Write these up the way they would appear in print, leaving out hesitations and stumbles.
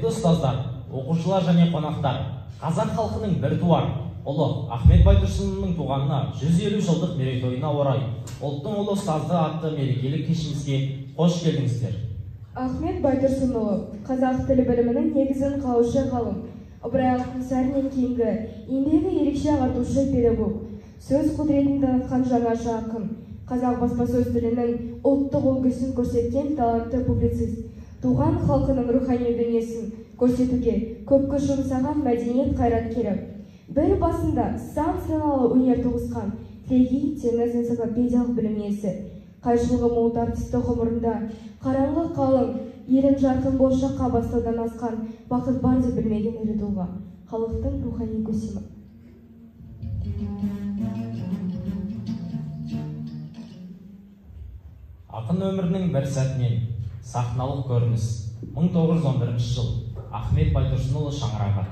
құрметті ұстаздар, оқушылар және қонақтар, қазақ халқының бір туар ұлы Ахмет Байтұрсынұлының туғанына 150 жылдық мерейтойына орай ұлттың ұлы ұстазы атты мерекелік кешімізге қош келдіңіздер. Ахмет Байтұрсынұлы қазақ тілі білімінің негізін қалаушы ғалым, Ыбырай Алтынсариннен кейінгі еңбегі ерекше ағартушы педагог, сөз құдіретін танытқан жаңаша ақын, қазақ баспасөз тілінің ұлттық үлгісін көрсеткен талантты публицист, туған халқының рухани дүниесін көрсетуге көп күш жұмсаған мәдениет қайраткері, бір басында сан саналы өнер туғызған тілегей теңіз энциклопедиялық білім иесі, қайшылығы мол тартысты ғұмырында қараңғы қалың, елін жарқын болашаққа бастаудан асқан бақыт бар деп білмеген ірі тұлға, халықтың рухани көсемі. Ақын өмірінің бір сәтінен сахналық көрініс 1911 жыл Ахмет Байтұрсынұлы шаңырағы.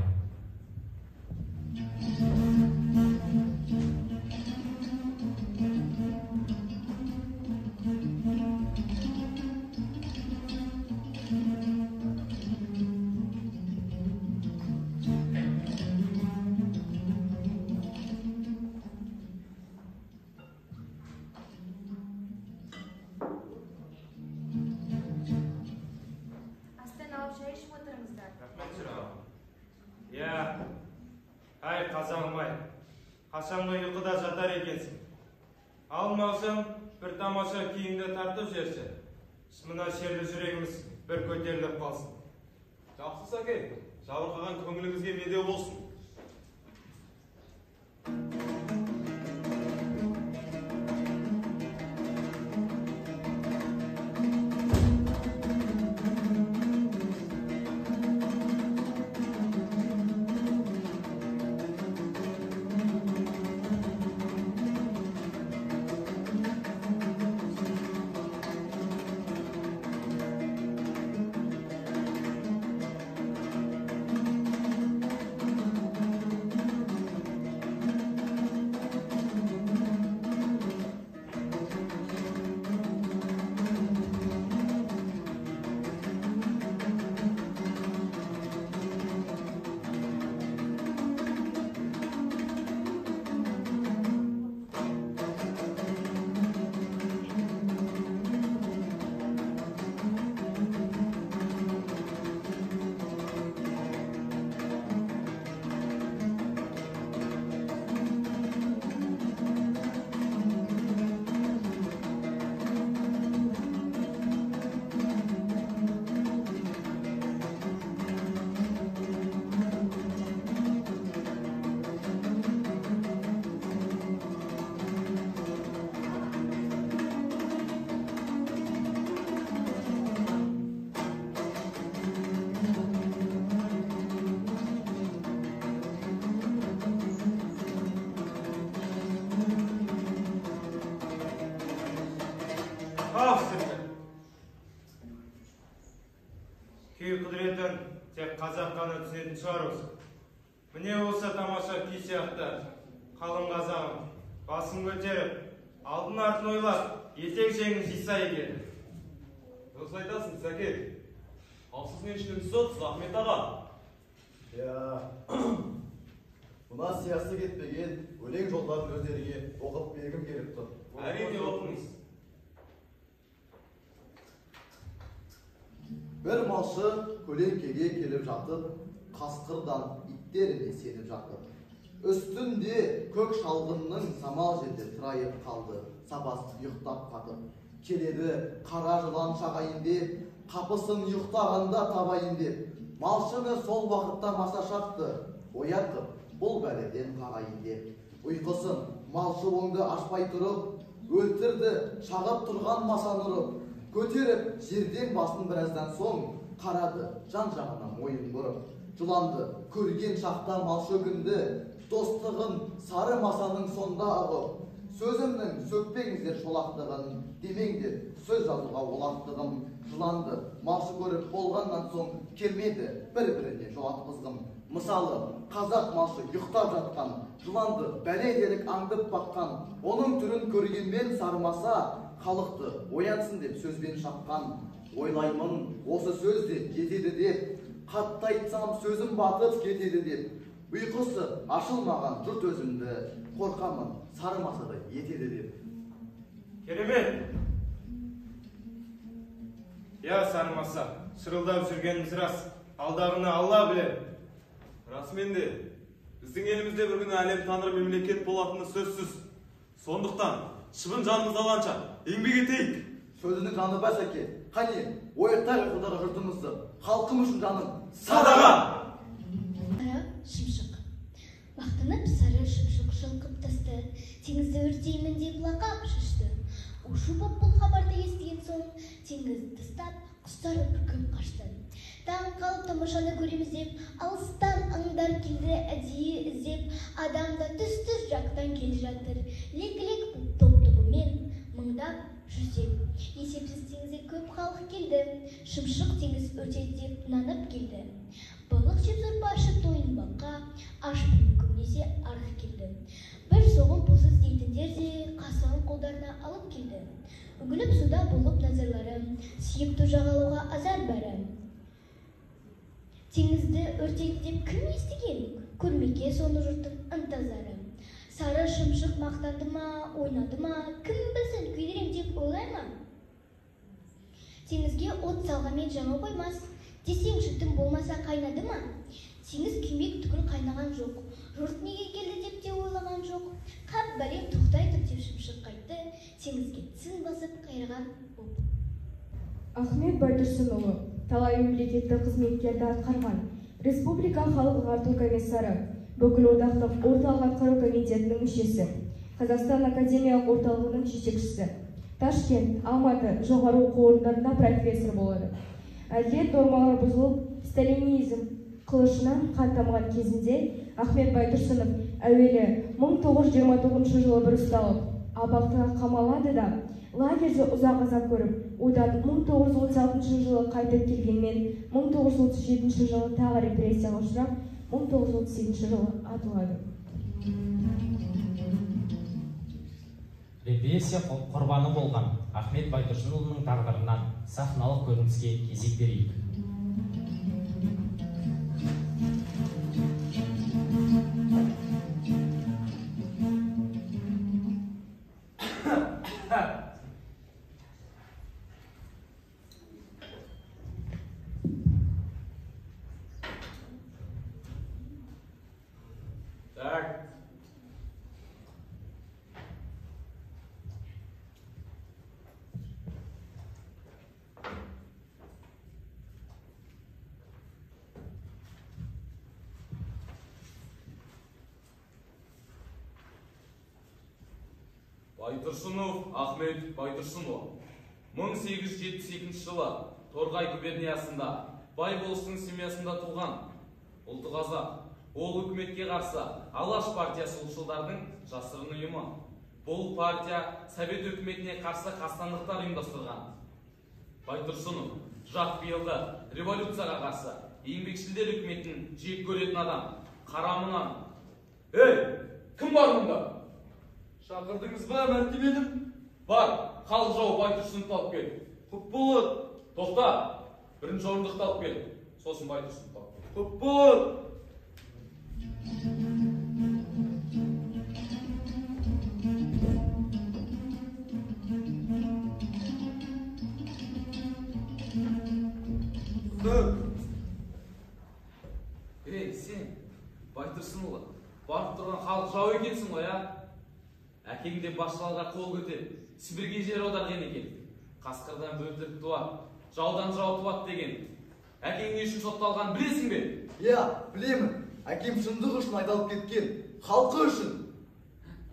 Ай, қазағым-ай, қашанғы ұйқыда жатар екенсің. Алмаусам, бір тамаша киімді тартып жерші. Мына шерлі жүрегіміз бір көтеріліп қалсын. Жақсы сәке, жабырқаған көңіліңізге медеу болсын. Күй құдіретін тек қазақ қана түсетін шығар осы. Міне осы тамаша күй сияқты қалың қазағым басын көтеріп, алдын артын ойлап, етек жеңін жиса егер. Дұрыс айтасың, сәке. Ал сіз не үшін үнсіз, Ахмет аға? Мына сиясы кетпеген өлең жолдарын өздеріңе оқып бергім келіп тұр. Әрине оқыңыз. Бір малшы көлеңкеге келіп жатып, қасқырдан иттеріне сеніп жатып. Үстінде көк шалғынның самал жерде тұрайып қалды, сабас ұйықтап қатып. Келеді қара жылан шағайын деп, қапысын ұйықтағанда табайын деп. Малшыны сол уақытта маса шақты, оятып, бұл бәледен қағайын деп. Ұйқысын малшы оңды ашпай тұрып, өлтірді шағып тұрған масаны ұрып. Көтеріп жерден басын біраздан соң, қарады жан жағына мойын бұрып. Жыланды көрген шақта малшы күнді, достығын сары масаның сонда ағып. Сөзімнің сөкпеңіздер шолақтығын, демеңдер сөз жазуға олақтығым. Жыланды малшы көріп болғаннан соң келмеді бір-біріне жолатқызғым. Мысалы, қазақ малшы ұйықтап жатқан, жыланды бәле-делік аңдып баққан, оның түрін көргенмен сармаса, халықты оянсын деп сөзбен шаққан. Ойлаймын, осы сөз де жетеді деп, Қатты айтсам сөзім батып кетеді деп. Ұйқысы ашылмаған жұрт өзімді қорқамын, сарымаса да етеді деп. Керемет! Я сарымаса, шырылдап жүргеніміз рас. Алдағыны Алла білер. Расымен де, біздің елімізде бір күні әлем таныр мемлекет болатыны сөзсіз. Сондықтан, шыбын жанымыз алғанша, еңбек етейік. Сөзінің жаны ба Сәке? Қане, ойықтай ұйқыдағы жұртымызды, халқым үшін жаным Садаға! Сары шымшық. Мақтанып сары шымшық шылқып тасты, теңізді өртеймін деп лақап шашты. Ушу боп бұл хабарды естіген соң, теңізді тастап, құстар үркіп қашты. Таң қалып тамашаны көреміз деп, алыстан аңдар келді әдейі іздеп, адамда түс-түс жақтан келе жатыр. Лек-лек бұл топ-тобымен мыңдап жүздеп. Есепсіз теңізге көп халық келді, шымшық теңіз өртеді деп нанып келді. Балық жеп сорпашы тойын баққа, аш пен көмнесе арық келді. Бір соғым пұлсыз дейтіндер де қасығын қолдарына алып келді. Үгіліп суда болып назарлары, сүйікті жағалауға азар бәрі. Теңізді өртейді деп кім естіген? Көрмеге соны жұрттың ынтазары. Сары шымшық мақтанды ма, ойнады ма, кім білсін күйдірем деп ойлай ма? Теңізге от салғанмен жама қоймас, десең шүтім болмаса қайнады ма? Теңіз күймек түгіл қайнаған жоқ, жұрт неге келді деп те ойлаған жоқ. Қап бәлем тоқтай тұр деп шымшық қайтты, теңізге тісін басып қайраған боп. Ахмет Байтұрсынұлы, талай мемлекеттік қызметтерді атқарған, Республика халық ағарту комиссары, бүкіл одақтық орталық атқару комитетінің мүшесі, Қазақстан академиялық орталығының жетекшісі, Ташкент, Алматы жоғары оқу орындарында профессор болады. Әділет нормалары бұзылып, сталинизм қылышынан қан тамған кезінде Ахмет Байтұрсынов әуелі 1929 жылы бір ұсталып, абақтыға қамалады да, лагерде ұзақ азап көріп, одан 1936 жылы қайтып келгенмен, 1937 жылы тағы репрессияға ұшырап, 1938 жылы атылады. Репрессия құрбаны болған Ахмет Байтұрсынұлының тағдырынан сахналық көрініске кезек берейік. Байтұрсынов Ахмет Байтұрсынұлы 1872 жылы Торғай губерниясында бай болыстың семьясында туған. Ұлты қазақ. Ол үкіметке қарсы Алаш партиясы ұлтшылдардың жасырын ұйымы. Бұл партия Совет үкіметіне қарсы қастандықтар ұйымдастырған. Байтұрсынов жақ пиылды революцияға қарсы еңбекшілдер үкіметін жек көретін адам. Қарамынан: "Ей, кім бар мұнда?" Шақырдыңыз ба, мәртебелім? Бар, халық жауы Байтұрсыновты алып кел. Құп болады. Тоқта, бірінші орындықты алып кел. Сосын Байтұрсыновты алып кел. Құп болады. Ей, сен, Байтұрсынұлы, барып тұрған халық жау екенсің ғой, а? Әкеңде басшыларға қол көтеріп, Сібірге жер аударған екен. Қасқырдан бөлтірік туады, жаудан жау туады деген. Әкең не үшін сотталғанын білесің бе? Иә, білемін. Әкем шындық үшін айдалып кеткен, халқы үшін.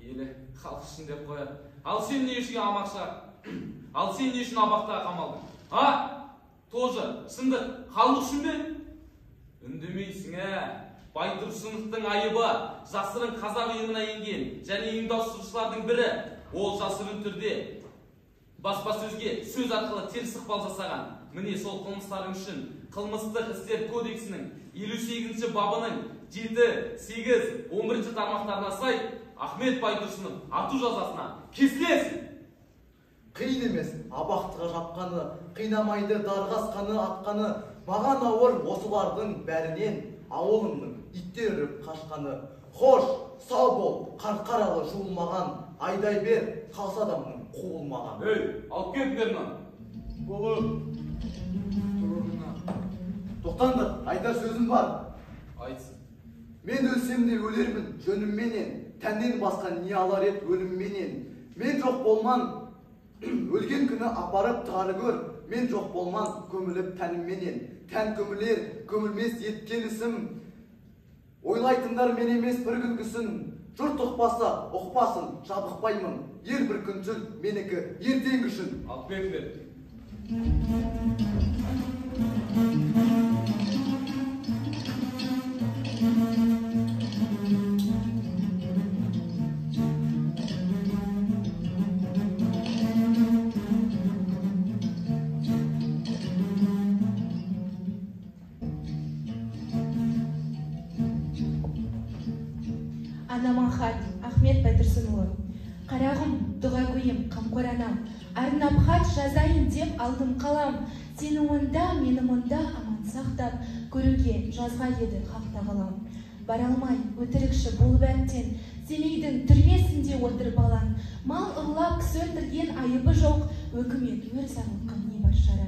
Елі, халық үшін деп қояды. Ал сен не үшін амақша? Ал сен не үшін абақтыға қамалдың? А? Тоже, шындық, халық үшін бе? Үндемейсің, Байтұрсыновтың айыбы жасырын қазақ ұйымына енген және ұйымдастырушылардың бірі. Ол жасырын түрде баспасөзге сөз арқылы теріс ықпал жасаған. Міне сол қылмыстарың үшін Қылмыстық істер кодексінің 58 бабының 7, 8, 11 тармақтарына сай Ахмет Байтұрсынов ату жазасына кесілесің. Қиын емес абақтыға жапқаны, қинамайды дарғасқаны атқаны, маған ауыр осылардың бәрінен ауылымның иттер үріп қашқаны. Хош, сау бол, қарқаралы жуылмаған, айдай бер, қалса адамның қуылмаған. Ей, алып кеп бермін. Болып. Тоқтаңдар, айтар сөзім бар. Айтсын. Мен өлсем де өлермін жөнімменен, тәннен басқан не алар ет өлімменен. Мен жоқ болман, өлген күні апарып тағары көр, мен жоқ болман көміліп тәнімменен. Тән көмілер, көмілмес еткен ісім. Ойлайтындар мен емес бір күнгісін, жұрт ұқпаса ұқпасын, жабықпаймын. Ер бір күнсіз менікі ертең үшін. Алып кеп бер. Анама хат, Ахмет Байтұрсынұлы. Қарағым, дұға көйім, қамқор анам. Арнап хат жазайын деп алдым қалам. Сені онда, мені мұнда аман сақтап, көруге жазға еді хақта қалам. Бара алмай, өтірікші болып әттен, Семейдің түрмесінде отыр балан. Мал ұрлап кісі өлтірген айыбы жоқ, өкімет өр зарлыққан не бар шара.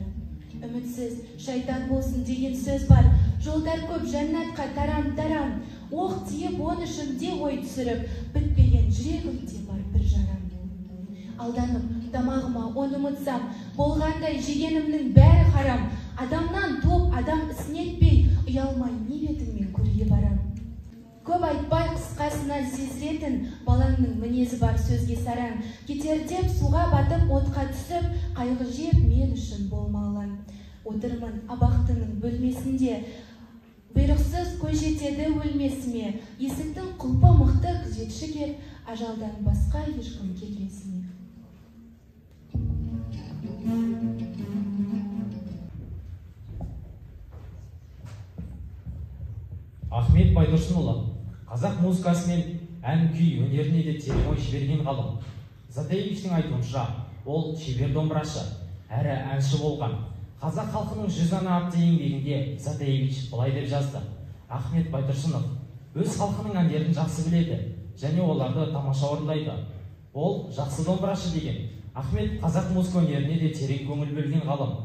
Үмітсіз, шайтан болсын деген сөз бар, жолдар көп жәннатқа тарам-тарам. Оқ тиіп он ішімде ой түсіріп, бітпеген жүрегімде бар бір жарам. Алданып, тамағыма оны ұмытсам, болғандай жегенімнің бәрі харам. Адамнан топ, адам ісін етпей, ұялмай не бетіммен көрге барам. Көп айтпай қысқасына сезіретін, балаңның мінезі бар сөзге сараң. Кетер деп суға батып, отқа түсіп, қайғы жеп мен үшін болмалан. Отырмын абақтының бөлмесінде, бұйрықсыз көз жетеді өлмесіме, есіктің құлпы мықты күзетші кеп, ажалдан басқа ешкім келмесіне. Ахмет Байтұрсынұлы қазақ музыкасы мен ән күй өнеріне де терең ой жіберген ғалым. Затаевичтің айтуынша, ол шебер домбырашы, әрі әнші болған. Қазақ халқының 100 ана атты еңбегінде Затаевич былай деп жазды: Ахмет Байтұрсынов өз халқының әндерін жақсы біледі және оларды тамаша орындайды. Ол жақсы домбырашы деген. Ахмет қазақ музыка өнеріне де терең көңіл бөлген ғалым,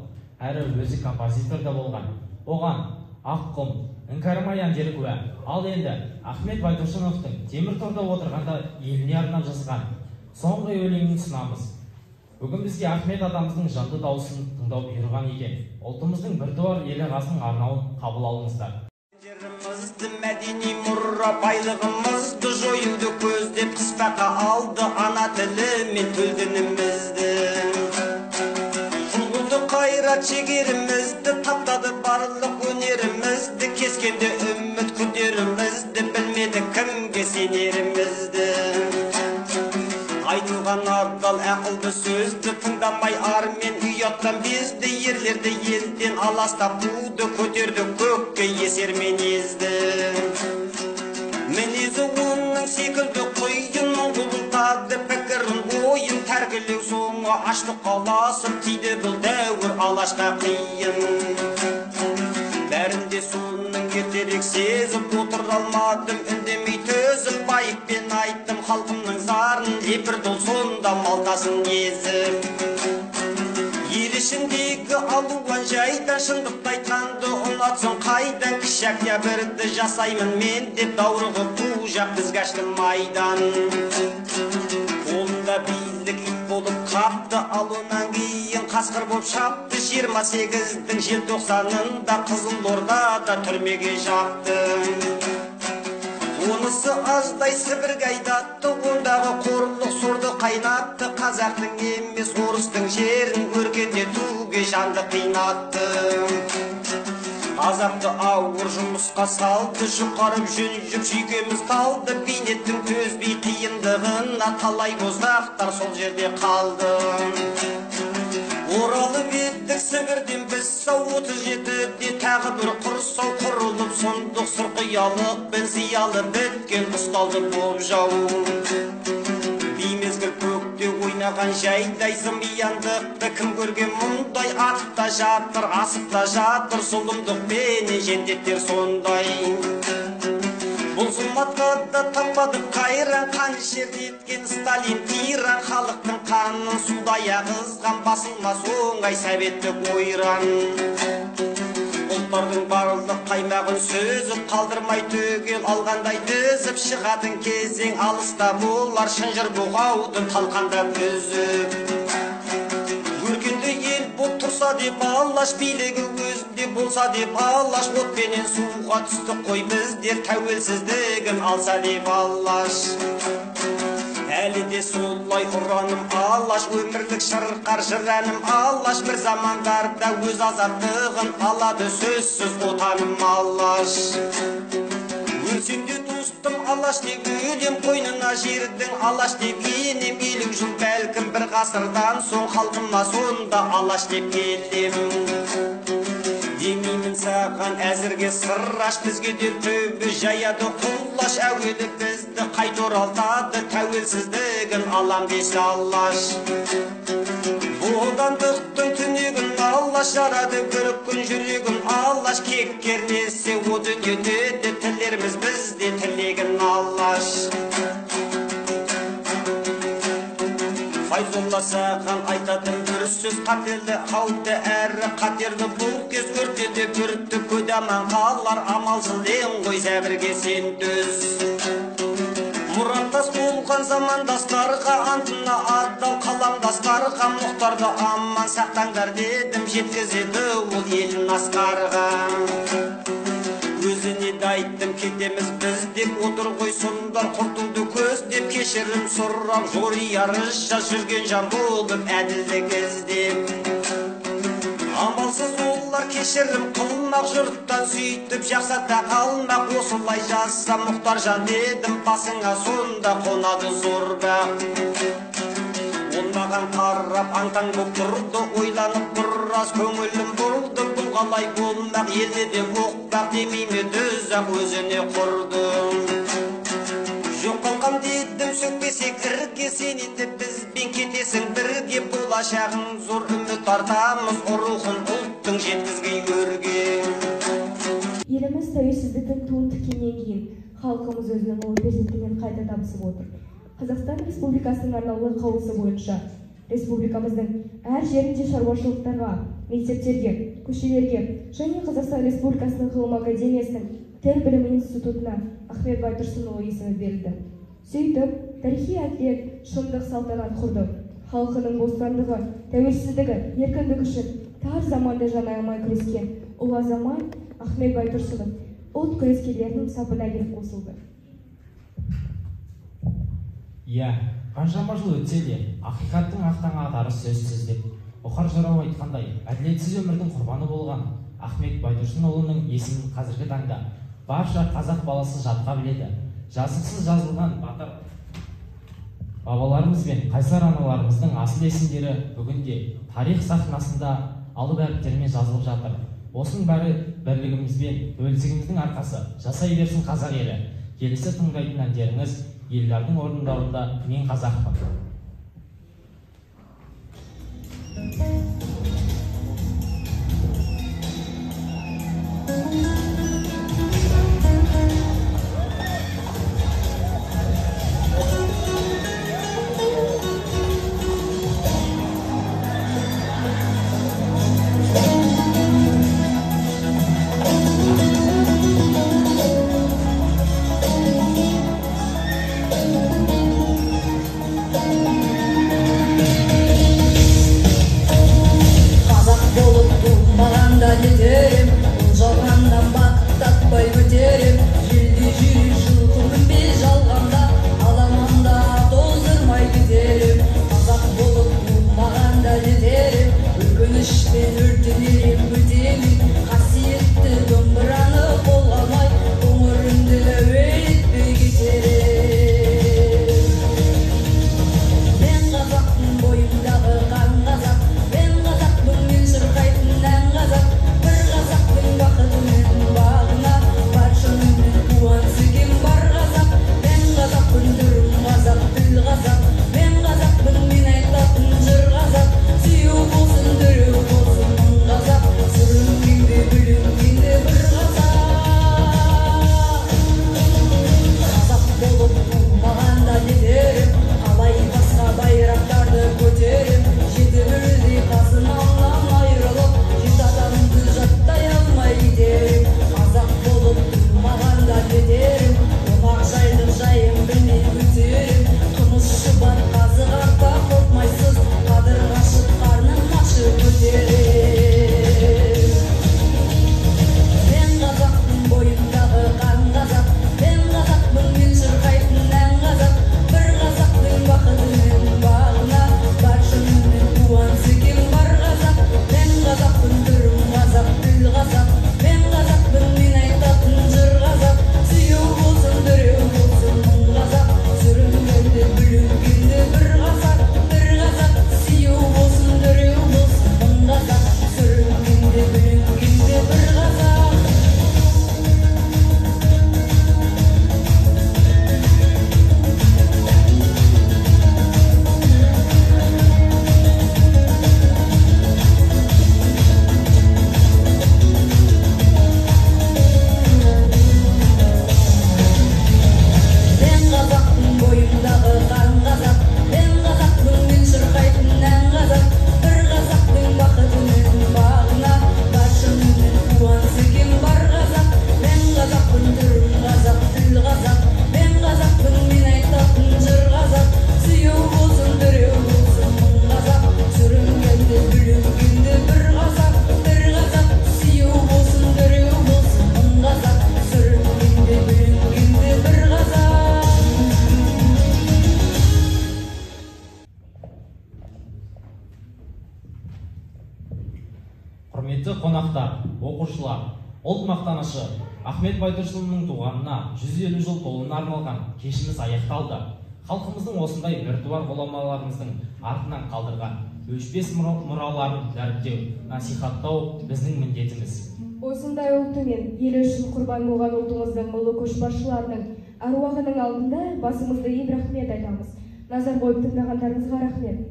әрі өзі композитор да болған. Оған Аққұм, Іңкәрімай әндері куә. Ал енді Ахмет Байтұрсыновтың темір торда отырғанда еліне арнап жазған соңғы өлеңін ұсынамыз. Бүгін бізге Ахмет атамыздың жанды дауысын тыңдау бұйырған екен. Ұлтымыздың біртуар елағасының арнауын қабыл алыңыздар. Жерімізді мәдени мұра байлығымызды жойуды көздеп қыспаққа алды ана тілі мен төл дінімізді. Құлғынды қайрат шегерімізді таптады барлық өнерімізді, кескенде үміт күдерімізді, білмеді кімге сенерімізді. Айтылған адал ақылды сөзді тыңдамай армен ұяттан безді, ерлерді елден аластап буды, көтерді көкке есермен езді. Мінезі оның секілді құйын, құбылтады пікірін ойын, тәргілеу соңы аштық қаласып, тиді бұл дәуір алашқа қиын. Бәрінде соның ертерек сезіп, отыр алмадым үндемей төзіп, байыппен айттым халқымның зарын, лепір дол сонда малтасын езіп. Ел ішіндегі алуан жайдан шындықты айтқанды ұнатсын қайдан, кішәкия бірді жасаймын мен деп даурығы қужақ бізге ашты майдан. Қолында билік ит болып қапты, алуынан кейін қасқыр боп шапты, 28-дің желтоқсанында Қызылордада түрмеге жапты. Онысы аздай Сібірге айдатты, ондағы қорлық сорды қайнатты, қазақтың емес орыстың жерін өркендетуге жанды қинатты. Азапты ауыр жұмысқа салды, жұқарып жүнжіп жүйкеміз талды, бейнеттің төзбей қиындығына талай боздақтар сол жерде қалды. Оралып еттік Сібірден біз сау, 37-де тағы бір құрсау құрылып, сұмдық сұрқиялық бен зиялы біткен ұсталды боп жау. Беймезгіл көкте ойнап ойнаған жайдай зымияндықты кім көрген мұндай атта жатыр, асықта жатыр, зұлымдықпенен жендеттер сондай. Бұл зұлматқа да таппадық қайран, қаншер еткен Сталин тиран, халықтың қанын судай ағызған, басылмас оңай советтік ойран. Ұлттардың барлық қаймағын сөзіп, қалдырмай түгел алғандай тізіп, шығатын кезең алыста болар, шынжыр бұғауды талқандап үзіп. Өркенді ел боп тұрса деп алаш, билігі өзінде болса деп алаш, отпенен суға түстік қой біздер, тәуелсіздігін алса деп алаш. Әлі де солай ұраным алаш, өмірлік шырқар жыраным алаш, бір замандарда өз азаттығын алады сөзсіз отаным алаш. Өлсем де достым алаш деп өлем, қойнына жердің алаш деп енем, елу жыл бәлкім бір ғасырдан соң халқыма сонда алаш деп келем. Демеймін саған әзірге сыраш, бізге де төбі жаяды құлаш, әуелі бізді қайта оралтады, тәуелсіздігін алам десе алаш. Бодандықтың түнегін алаш, жарады бір күн жүрегін алаш, кек кернесе о дүниеде де тілеріміз бізде тілегін алаш. Файзолла саған айтатын бір сөз, қателі қауіпті әрі қатерлі бұл кез, өртеді бүртті көдаман қалар, амалсыз ең ғой зәбірге сен төз. Мұраттас болған замандастарға, антына адал қаламдастарға, мұқтарды аман сақтаңдар дедім, жеткізеді ол елін асқарға. Өзіне де айттым, кетеміз біз деп отыр ғой сондар, құртылды көз деп кешірім сұрап, жори арызша жүрген жан болып әділдік іздеп. Амалсыз олар кешірім қылмақ, жұрттан сөйтіп жақсата қалмақ, осылай жазса мұқтар жан дедім, басыңа сонда қонады зорбақ. Ол маған қарап аңтаң боп тұрды, ойланып біраз көңілім бұрылды, бұл қалай болмақ, елде де боқпақ, демейме дөзақ өзіне құрды. Жоқ қалқам дедім, сөкпесек ірге, сен енді бізбен кетесің бірге, болашағың зор, үміт артамыз, рухын ұлттың жеткізгей өрге. Еліміз тәуелсіздіктің туын тіккеннен кейін халқымыз өзінің ұлы перзентімен қайта табысып отыр. Қазақстан Республикасының арнаулы қаулысы бойынша республикамыздың әр жерінде шаруашылықтарға, мектептерге, көшелерге және Қазақстан Республикасының ғылым академиясының тіл білімі институтына Ахмет Байтұрсынұлы есімі берілді. Сөйтіп, тарихи әділет, шындық салтанат құрды. Халқының бостандығы, тәуелсіздігі, еркіндігі үшін тар заманда жана аямай күрескен ұлы азамат Ахмет Байтұрсынов ұлт күрескерлерінің сапына келіп қосылды. Иә, қаншама жыл өтсе де, ақиқаттың ақтаңа атары сөзсіз деп, Бұхар жырау айтқандай, әділетсіз өмірдің құрбаны болған Ахмет Байтұрсынұлының есімін қазіргі таңда барша қазақ баласы жатқа біледі. Жазықсыз жазылған батыр бабаларымыз бен қайсар аналарымыздың асыл есімдері бүгінде тарих сахнасында алып әріптермен жазылып жатыр. Осының бәрі бірлігіміз бен бөлісігіміздің арқасы. Жасай берсін қазақ елі. Келесі тыңдайтын әндеріңіз елдердің орындауында мен қазақпын. құрметті қонақтар, оқушылар, ұлт мақтанышы Ахмет Байтұрсынұлының туғанына 150 жыл толуына арналған кешіміз аяқталды. Халқымыздың осындай біртуар ғұламаларымыздың артынан қалдырған өшпес мұраларын дәріптеу, насихаттау біздің міндетіміз. Осындай ұлты мен елі үшін құрбан болған ұлтымыздың ұлы көшбасшыларының аруағының алдында басымызды иіп рахмет айтамыз. Назар қойып тыңдағандарыңызға рахмет.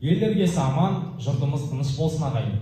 Елдерге аман, жұртымыз тыныш болсын ағайын.